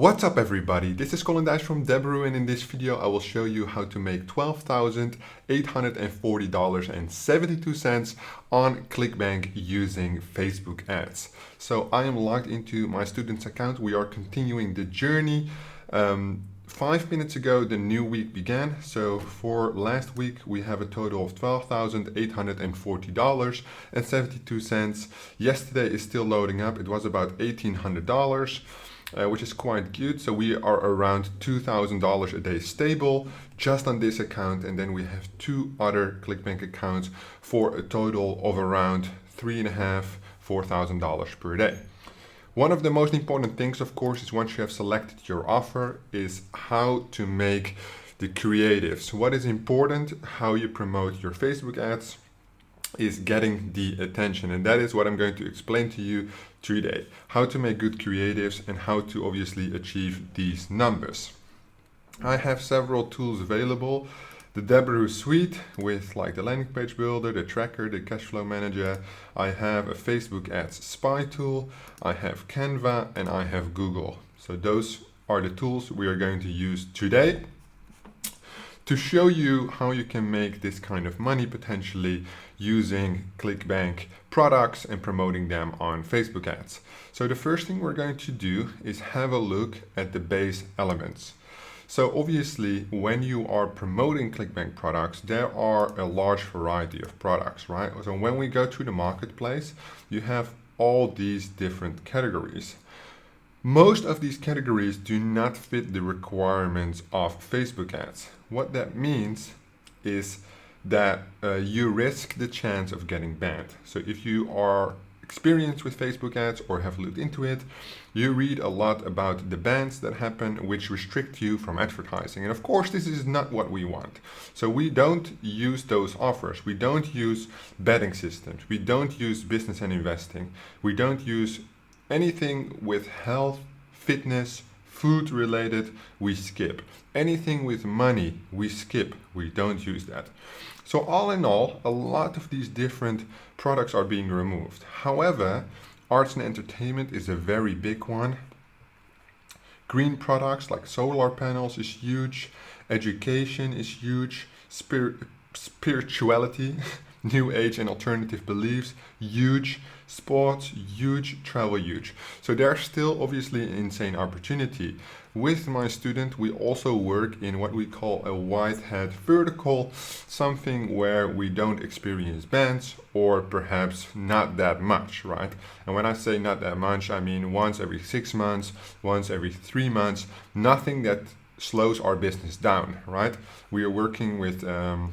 What's up everybody, this is Colin Dijs from Debru, and in this video I will show you how to make $12,840.72 on Clickbank using Facebook ads. So I am logged into my student's account. We are continuing the journey. 5 minutes ago the new week began, so for last week we have a total of $12,840.72. Yesterday is still loading up, it was about $1,800. Which is quite good. So we are around $2,000 a day stable just on this account, and then we have two other Clickbank accounts for a total of around $3,500–4,000 per day. One of the most important things, of course, is once you have selected your offer, is how to make the creatives. What is important, how you promote your Facebook ads, is getting the attention, and that is what I'm going to explain to you today. How to make good creatives and how to obviously achieve these numbers. I have several tools available. The Debru suite with like the landing page builder, the tracker, the cash flow manager. I have a Facebook ads spy tool, I have Canva, and I have Google. So those are the tools we are going to use today to show you how you can make this kind of money potentially using Clickbank products and promoting them on Facebook ads. So the first thing we're going to do is have a look at the base elements. So obviously when you are promoting Clickbank products, there are a large variety of products, right? So when we go to the marketplace, you have all these different categories. Most of these categories do not fit the requirements of Facebook ads. What that means is that you risk the chance of getting banned. So if you are experienced with Facebook ads or have looked into it, you read a lot about the bans that happen which restrict you from advertising. And of course, this is not what we want. So we don't use those offers. We don't use betting systems. We don't use business and investing. We don't use anything with health, fitness, food related, we skip. Anything with money, we skip. We don't use that. So all in all, a lot of these different products are being removed. However, arts and entertainment is a very big one. Green products like solar panels is huge. Education is huge. Spirituality, new age and alternative beliefs, huge. Sports, huge. Travel, huge. So there's still obviously an insane opportunity. With my student, we also work in what we call a white hat vertical, something where we don't experience bans, or perhaps not that much, right? And when I say not that much, I mean once every 6 months, once every 3 months, nothing that slows our business down, right? We are working with a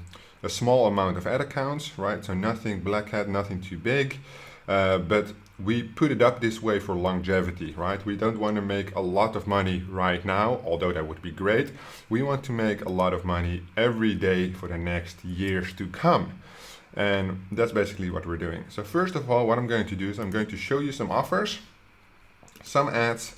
small amount of ad accounts, right? So nothing black hat, nothing too big. But we put it up this way for longevity, right? We don't want to make a lot of money right now, although that would be great. We want to make a lot of money every day for the next years to come. And that's basically what we're doing. So first of all, what I'm going to do is I'm going to show you some offers, some ads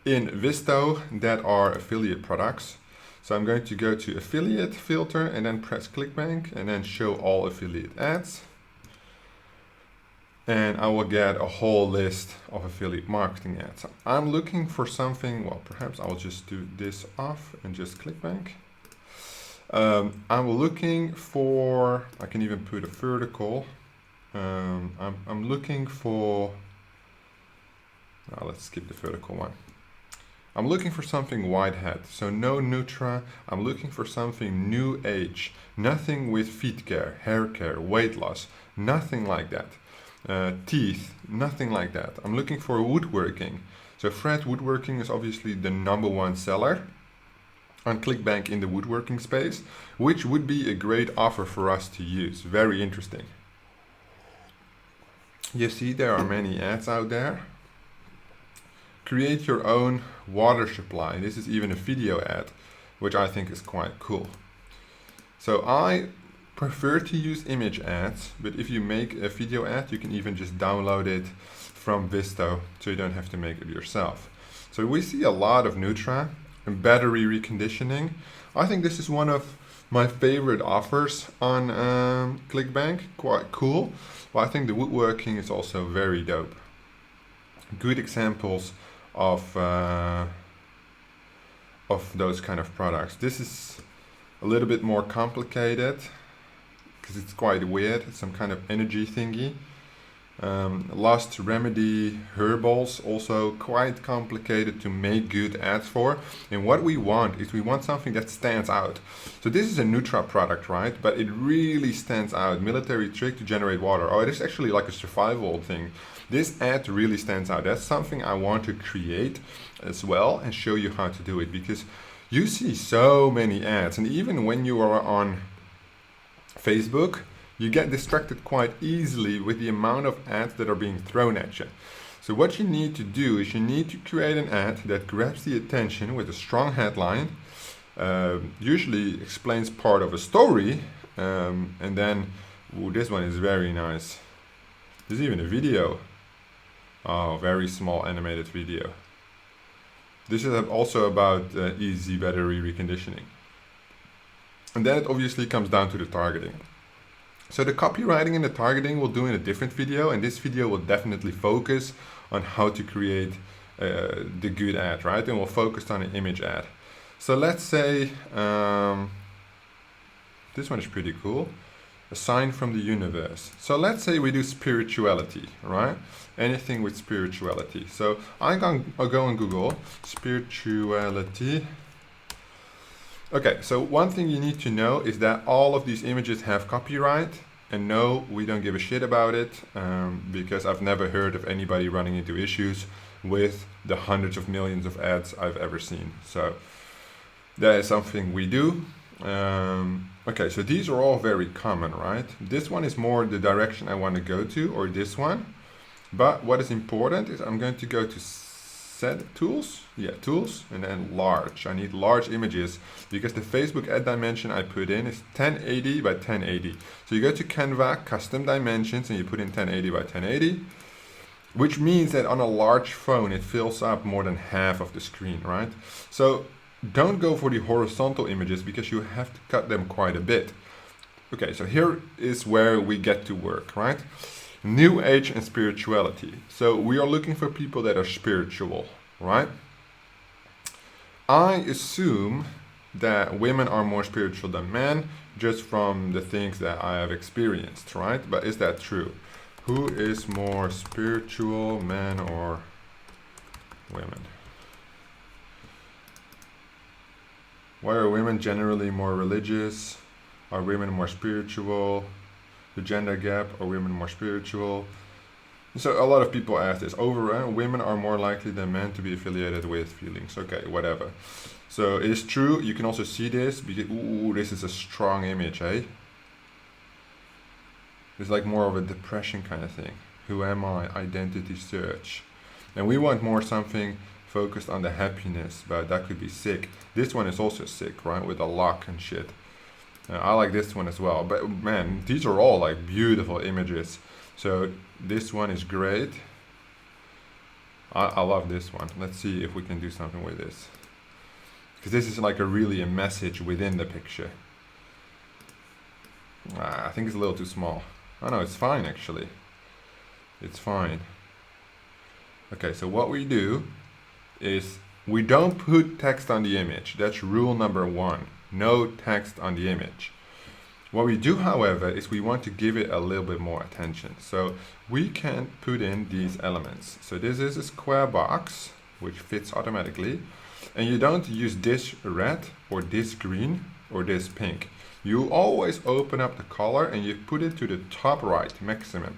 in Visto that are affiliate products. So I'm going to go to affiliate filter and then press Clickbank and then show all affiliate ads. And I will get a whole list of affiliate marketing ads. So I'm looking for something, well, perhaps I'll just do this off and just Clickbank. I'm looking for, I can even put a vertical. I'm looking for, let's skip the vertical one. I'm looking for something white hat, so no Nutra. I'm looking for something new age, nothing with feet care, hair care, weight loss, nothing like that. Teeth, nothing like that. I'm looking for woodworking. So Fred Woodworking is obviously the #1 seller on Clickbank in the woodworking space, which would be a great offer for us to use. Very interesting. You see there are many ads out there. Create your own water supply. This is even a video ad, which I think is quite cool. So I prefer to use image ads, but if you make a video ad, you can even just download it from Visto, so you don't have to make it yourself. So we see a lot of Nutra and battery reconditioning. I think this is one of my favorite offers on Clickbank, quite cool. But I think the woodworking is also very dope. Good examples of of those kind of products. This is a little bit more complicated because it's quite weird. It's some kind of energy thingy. Lost Remedy Herbals, also quite complicated to make good ads for. And what we want is we want something that stands out. So this is a Nutra product, right? But it really stands out. Military trick to generate water. Oh, it is actually like a survival thing. This ad really stands out. That's something I want to create as well and show you how to do it, because you see so many ads, and even when you are on Facebook, you get distracted quite easily with the amount of ads that are being thrown at you. So what you need to do is you need to create an ad that grabs the attention with a strong headline, usually explains part of a story, and then, ooh, this one is very nice. There's even a video. Oh, very small animated video. This is also about easy battery reconditioning. And then it obviously comes down to the targeting. So the copywriting and the targeting we'll do in a different video, and this video will definitely focus on how to create the good ad, right? And we'll focus on an image ad. So let's say, this one is pretty cool. A sign from the universe. So let's say we do spirituality, right? Anything with spirituality. So I'll go on Google, spirituality. Okay, so one thing you need to know is that all of these images have copyright, and no, we don't give a shit about it, because I've never heard of anybody running into issues with the hundreds of millions of ads I've ever seen. So that is something we do. Okay, so these are all very common, right? This one is more the direction I want to go to, or this one. But what is important is I'm going to go to set tools, tools, and then large. I need large images because the Facebook ad dimension I put in is 1080 by 1080. So you go to Canva, custom dimensions, and you put in 1080 by 1080, which means that on a large phone it fills up more than half of the screen, right? So don't go for the horizontal images because you have to cut them quite a bit. Okay, so here is where we get to work, right? New Age and spirituality. So we are looking for people that are spiritual, right? I assume that women are more spiritual than men just from the things that I have experienced, right? But is that true? Who is more spiritual, men or women? Why are women generally more religious? Are women more spiritual? The gender gap, are women more spiritual? So a lot of people ask this. Overall, women are more likely than men to be affiliated with feelings. Okay, whatever. So it is true. You can also see this because, ooh, this is a strong image, eh? It's like more of a depression kind of thing. Who am I? Identity search. And we want more something focused on the happiness, but that could be sick. This one is also sick, right? With a lock and shit. I like this one as well, but man, these are all like beautiful images. So this one is great. I love this one. Let's see if we can do something with this, because this is like a message within the picture. I think it's a little too small. Oh no, it's fine actually. It's fine. Okay, so what we do is we don't put text on the image. That's rule number 1. No text on the image. What we do, however, is we want to give it a little bit more attention. So we can put in these elements. So this is a square box, which fits automatically. And you don't use this red or this green or this pink. You always open up the color and you put it to the top right, maximum.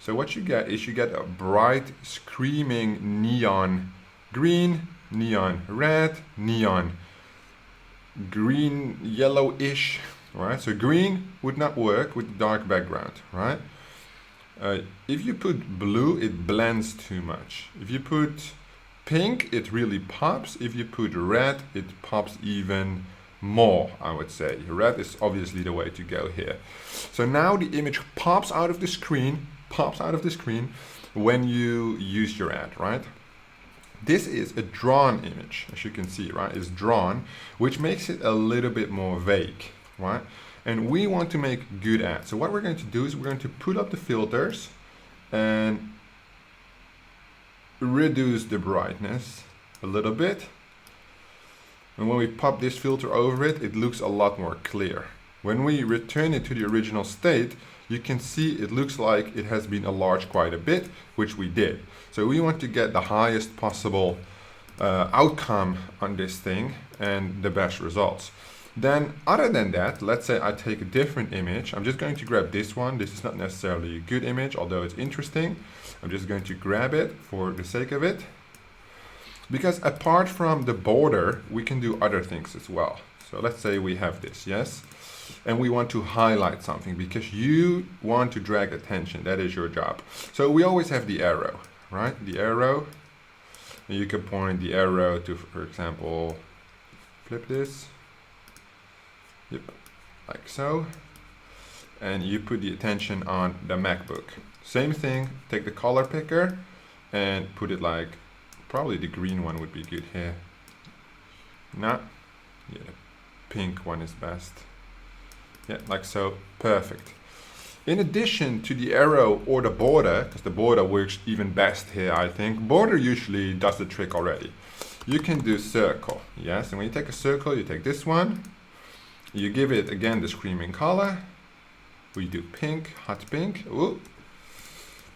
So what you get is you get a bright, screaming neon green, neon red, neon green yellowish, right? So green would not work with dark background, right? If you put blue, it blends too much. If you put pink, it really pops. If you put red, it pops even more, I would say. Red is obviously the way to go here. So now the image pops out of the screen when you use your ad, right? This is a drawn image, as you can see, right? It's drawn, which makes it a little bit more vague, right? And we want to make good ads. So what we're going to do is we're going to put up the filters and reduce the brightness a little bit. And when we pop this filter over it, it looks a lot more clear. When we return it to the original state, you can see it looks like it has been enlarged quite a bit, which we did. So we want to get the highest possible outcome on this thing and the best results. Then other than that, let's say I take a different image. I'm just going to grab this one. This is not necessarily a good image, although it's interesting. I'm just going to grab it for the sake of it. Because apart from the border, we can do other things as well. So let's say we have this, yes? And we want to highlight something because you want to drag attention. That is your job. So we always have the arrow, right? The arrow. And you can point the arrow to, for example, flip this. Yep, like so. And you put the attention on the MacBook. Same thing, take the color picker and put it like, probably the green one would be good here. No, yeah, the pink one is best. Yeah, like so, perfect. In addition to the arrow or the border, because the border works even best here, I think. Border usually does the trick already. You can do circle, yes? And when you take a circle, you take this one. You give it, again, the screaming color. We do pink, hot pink. Ooh.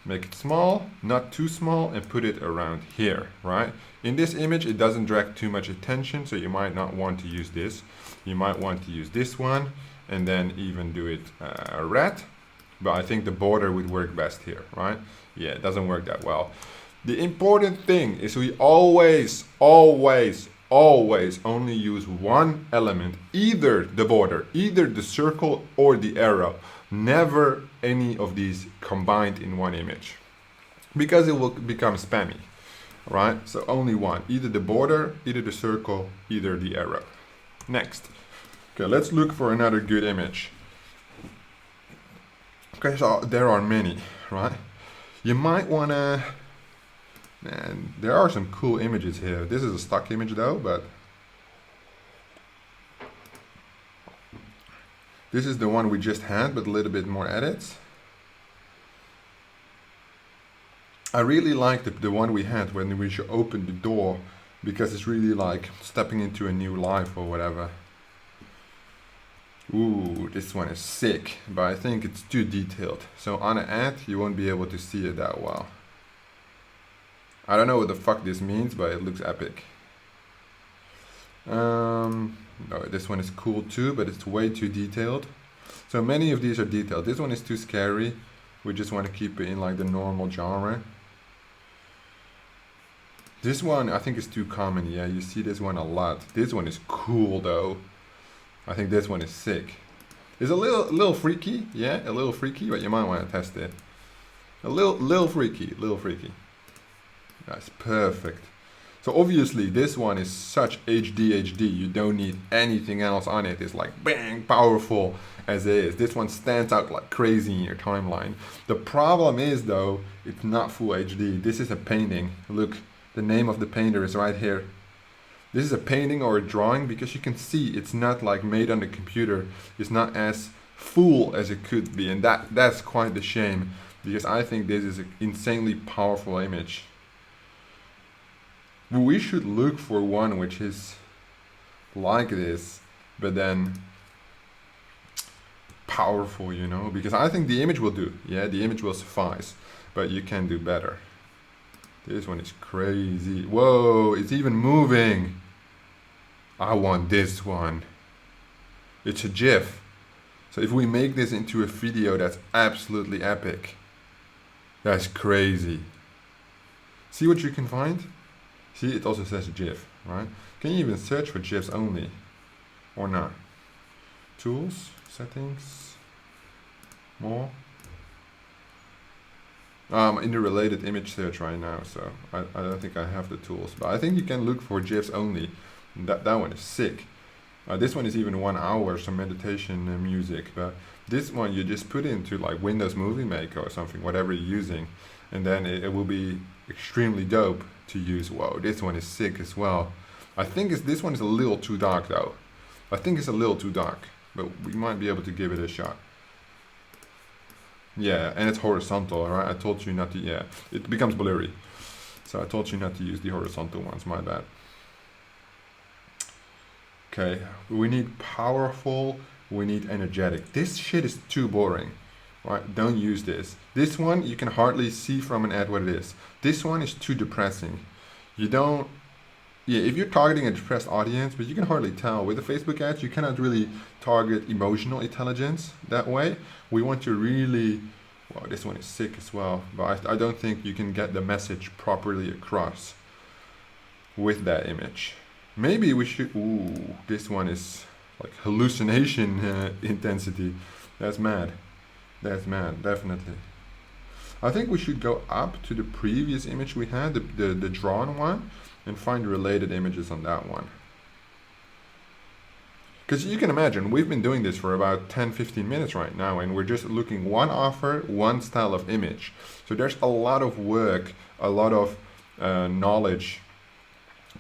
Make it small, not too small, and put it around here, right? In this image, it doesn't drag too much attention, so you might not want to use this. You might want to use this one, and then even do it red. But I think the border would work best here, right? Yeah, it doesn't work that well. The important thing is we always only use one element, either the border, either the circle or the arrow. Never any of these combined in one image, because it will become spammy, right? So only one, either the border, either the circle, either the arrow. Next. Okay, let's look for another good image. Okay, so there are many, right? You might wanna, man, there are some cool images here. This is a stock image though, but this is the one we just had, but a little bit more edits. I really like the one we had when we opened the door, because it's really like stepping into a new life or whatever. Ooh, this one is sick, but I think it's too detailed. So on an ad, you won't be able to see it that well. I don't know what the fuck this means, but it looks epic. No, this one is cool too, but it's way too detailed. So many of these are detailed. This one is too scary. We just want to keep it in like the normal genre. This one I think is too common. Yeah, you see this one a lot. This one is cool though. I think this one is sick. It's a little freaky, yeah, a little freaky, but you might want to test it. A little freaky. That's perfect. So obviously this one is such HD. You don't need anything else on it. It's like bang, powerful as it is. This one stands out like crazy in your timeline. The problem is though, it's not full HD. This is a painting. Look, the name of the painter is right here. This is a painting or a drawing, because you can see it's not like made on the computer. It's not as full as it could be, and that's quite the shame, because I think this is an insanely powerful image. We should look for one which is like this, but then powerful, you know, because I think the image will do. Yeah, the image will suffice, but you can do better. This one is crazy. Whoa, it's even moving. I want this one. It's a GIF. So if we make this into a video, that's absolutely epic. That's crazy. See what you can find? See, it also says GIF, right? Can you even search for GIFs only? Or not? Tools, settings, more. In the related image search right now, so I don't think I have the tools, but I think you can look for GIFs only. That one is sick. This one is even 1 hour, some meditation music, but this one you just put into like Windows Movie Maker or something, whatever you're using, and then it will be extremely dope to use. Whoa, this one is sick as well. I think this one is a little too dark though. I think it's a little too dark, but we might be able to give it a shot. Yeah, and it's horizontal, right? I told you not to, yeah, it becomes blurry. So I told you not to use the horizontal ones, my bad. Okay, we need powerful, we need energetic. This shit is too boring, right? Don't use this. This one, you can hardly see from an ad what it is. This one is too depressing. You don't, yeah, if you're targeting a depressed audience, but you can hardly tell. With the Facebook ads, you cannot really target emotional intelligence that way. We want to really, well, this one is sick as well, but I don't think you can get the message properly across with that image. Maybe we should, ooh, this one is like hallucination intensity. That's mad. That's mad, definitely. I think we should go up to the previous image we had, the drawn one, and find related images on that one. Because you can imagine, we've been doing this for about 10-15 minutes right now, and we're just looking one offer, one style of image. So there's a lot of work, a lot of knowledge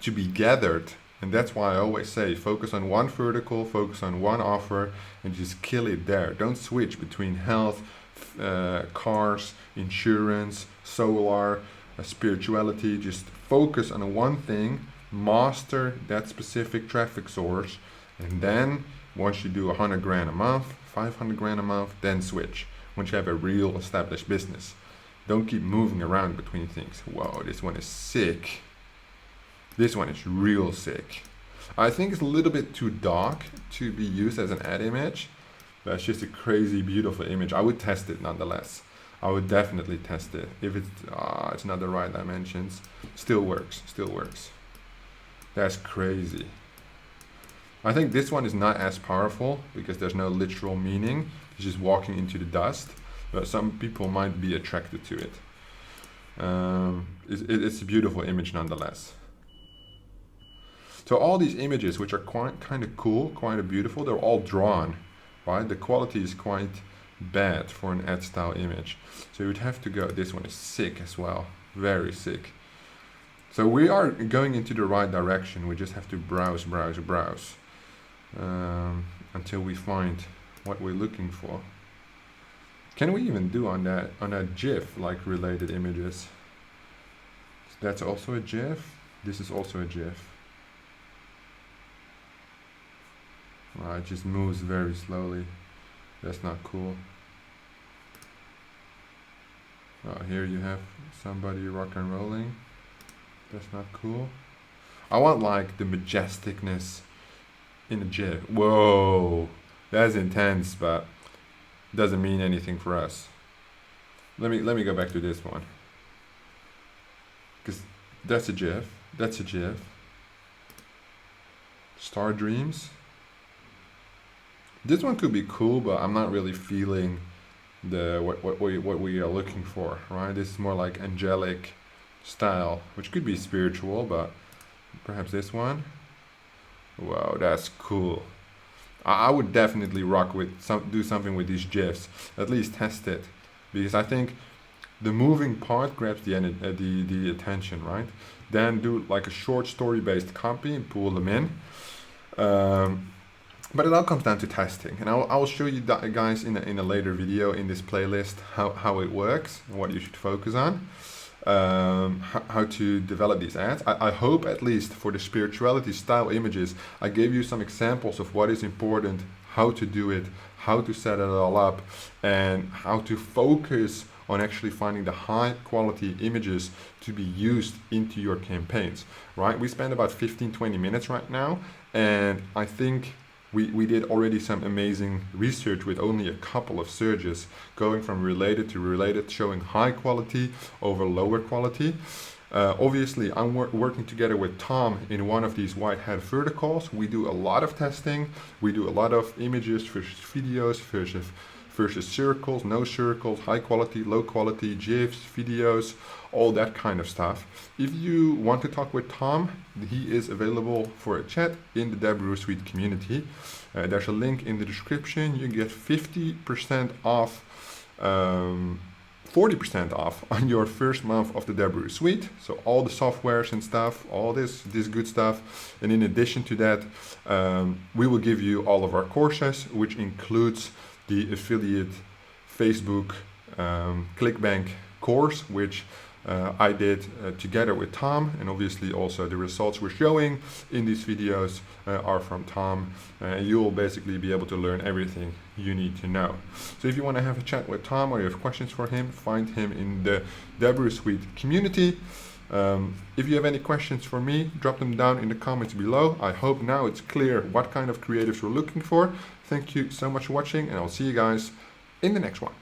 to be gathered. And that's why I always say, focus on one vertical, focus on one offer, and just kill it there. Don't switch between health, cars, insurance, solar, spirituality. Just focus on one thing, master that specific traffic source, and then once you do 100 grand a month, 500 grand a month, then switch. Once you have a real established business. Don't keep moving around between things. Whoa, this one is sick. This one is real sick. I think it's a little bit too dark to be used as an ad image. That's just a crazy, beautiful image. I would test it nonetheless. I would definitely test it. If it's not the right dimensions, still works, still works. That's crazy. I think this one is not as powerful because there's no literal meaning. It's just walking into the dust, but some people might be attracted to it. It's a beautiful image nonetheless. So all these images, which are quite kind of cool, quite beautiful, they're all drawn, right? The quality is quite bad for an ad style image. So you would have to go, this one is sick as well, very sick. So we are going into the right direction. We just have to browse until we find what we're looking for. Can we even do on that GIF, like related images? That's also a GIF. This is also a GIF. It just moves very slowly. That's not cool. Here you have somebody rock and rolling. That's not cool. I want like the majesticness in a GIF. Whoa, that's intense, but doesn't mean anything for us. Let me go back to this one, because that's a GIF. That's a GIF. Star Dreams. This one could be cool, but I'm not really feeling what we are looking for, right? This is more like angelic style, which could be spiritual, but perhaps this one. Wow, that's cool. I would definitely rock with do something with these GIFs. At least test it, because I think the moving part grabs the attention, right? Then do like a short story based copy and pull them in. But it all comes down to testing, and I will show you guys in a later video in this playlist how it works and what you should focus on, how to develop these ads. I hope at least for the spirituality style images, I gave you some examples of what is important, how to do it, how to set it all up, and how to focus on actually finding the high quality images to be used into your campaigns, right? We spent about 15-20 minutes right now, and I think we did already some amazing research with only a couple of searches, going from related to related, showing high quality over lower quality. Obviously, I'm working together with Tom in one of these white hat verticals. We do a lot of testing. We do a lot of images versus videos versus circles, no circles, high quality, low quality, GIFs, videos, all that kind of stuff. If you want to talk with Tom, he is available for a chat in the Debrew Suite community. There's a link in the description. You get 50% off, 40% off on your first month of the Debrew Suite. So all the softwares and stuff, all this good stuff. And in addition to that, we will give you all of our courses, which includes the affiliate Facebook Clickbank course, which I did together with Tom, and obviously also the results we're showing in these videos are from Tom. You will basically be able to learn everything you need to know. So if you want to have a chat with Tom or you have questions for him, find him in the Debris Suite community. If you have any questions for me, drop them down in the comments below. I hope now it's clear what kind of creatives we're looking for. Thank you so much for watching, and I'll see you guys in the next one.